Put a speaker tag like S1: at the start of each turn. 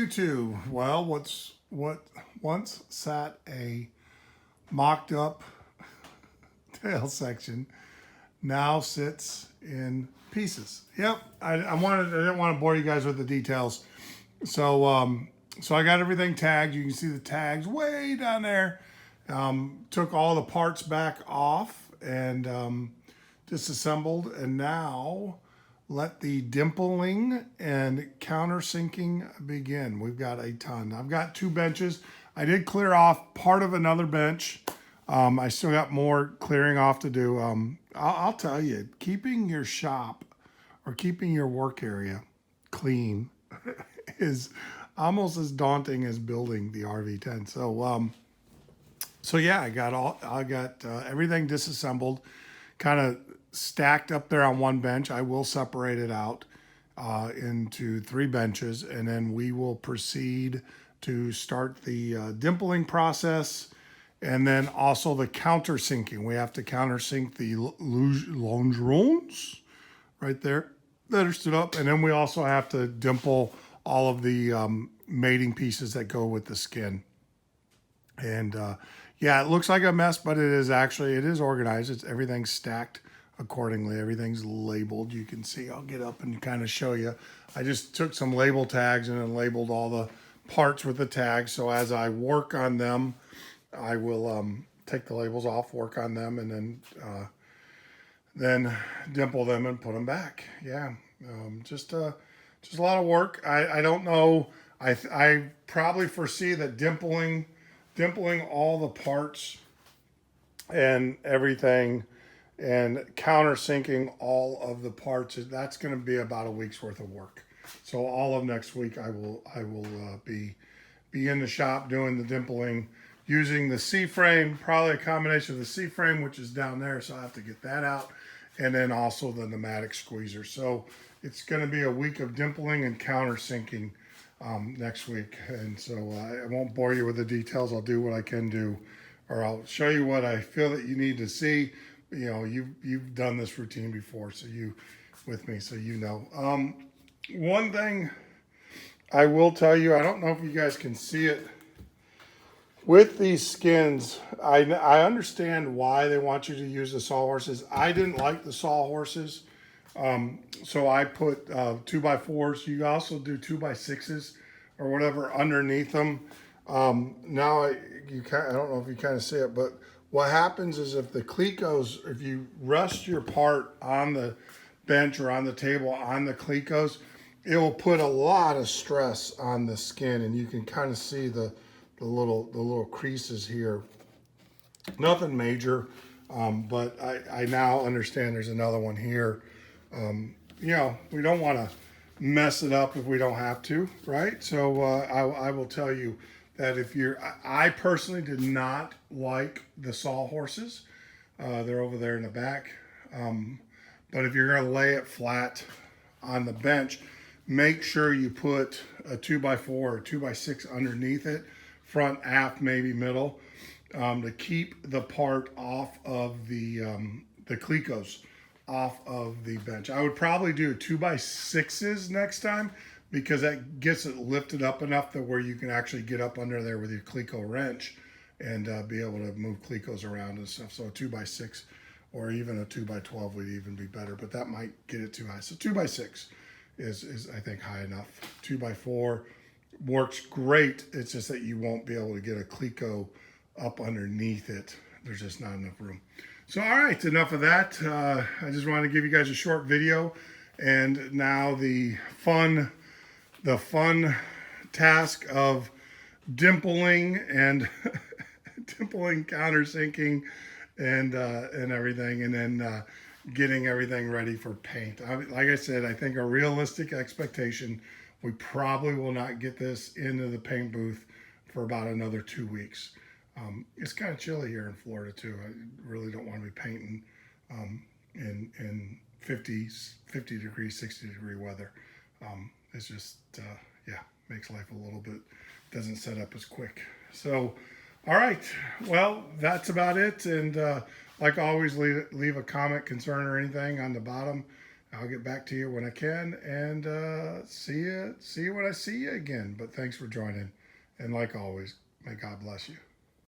S1: YouTube? Well, what once sat a mocked up tail section now sits in pieces. Yep, I didn't want to bore you guys with the details. So I got everything tagged. You can see the tags way down there. Took all the parts back off and disassembled, and now let the dimpling and countersinking begin. We've got a ton. I've got 2 benches. I did clear off part of another bench. I still got more clearing off to do. I'll tell you, keeping your shop or keeping your work area clean is almost as daunting as building the RV tent. So yeah, I got everything disassembled, kind of stacked up there on one bench. I will separate it out into 3 benches, and then we will proceed to start the dimpling process, and then also the countersinking. We have to countersink the longerons right there that are stood up, and then we also have to dimple all of the mating pieces that go with the skin. And yeah, it looks like a mess, but it is organized. It's everything's stacked accordingly. Everything's labeled. You can see, I'll get up and kind of show you. I just took some label tags and then labeled all the parts with the tags. So as I work on them, I will take the labels off, work on them, and then dimple them and put them back. Yeah, just a lot of work. I don't know. I probably foresee that dimpling all the parts and everything and countersinking all of the parts, that's going to be about a week's worth of work. So all of next week I will be in the shop doing the dimpling using the C-frame, probably a combination of the C-frame, which is down there, so I have to get that out, and then also the pneumatic squeezer. So it's going to be a week of dimpling and countersinking next week. And so I won't bore you with the details. I'll do what I can do, or I'll show you what I feel that you need to see. You know, you've done this routine before, so you with me, so you know. One thing I will tell you, I don't know if you guys can see it. With these skins, I understand why they want you to use the sawhorses. I didn't like the sawhorses. So I put 2x4s. You also do 2x6s or whatever underneath them. Now I don't know if you kind of see it, but what happens is if you rest your part on the bench or on the table on the clecos, it will put a lot of stress on the skin, and you can kind of see the little creases here. Nothing major, but I now understand there's another one here. You know, we don't want to mess it up if we don't have to, right? So I will tell you that I personally did not like the sawhorses. They're over there in the back. But if you're going to lay it flat on the bench, make sure you put a 2x4 or 2x6 underneath it, front, aft, maybe middle, to keep the part off of the clecos off of the bench. I would probably do 2x6s next time, because that gets it lifted up enough that where you can actually get up under there with your cleco wrench and be able to move clecos around and stuff. So a 2x6 or even a 2x12 would even be better, but that might get it too high. So 2x6 is I think high enough. 2x4 works great. It's just that you won't be able to get a cleco up underneath it. There's just not enough room. So, all right, enough of that. I just wanted to give you guys a short video, and now the fun task of dimpling and dimpling, countersinking, and everything, and then getting everything ready for paint. Like I said, I think a realistic expectation, we probably will not get this into the paint booth for about another 2 weeks. It's kind of chilly here in Florida too. I really don't want to be painting in 50 degree, 60 degree weather. It's just, yeah, makes life a little bit, doesn't set up as quick. So, all right, well, that's about it. And like always, leave a comment, concern, or anything on the bottom, I'll get back to you when I can, and see you when I see you again. But thanks for joining, and like always, may God bless you.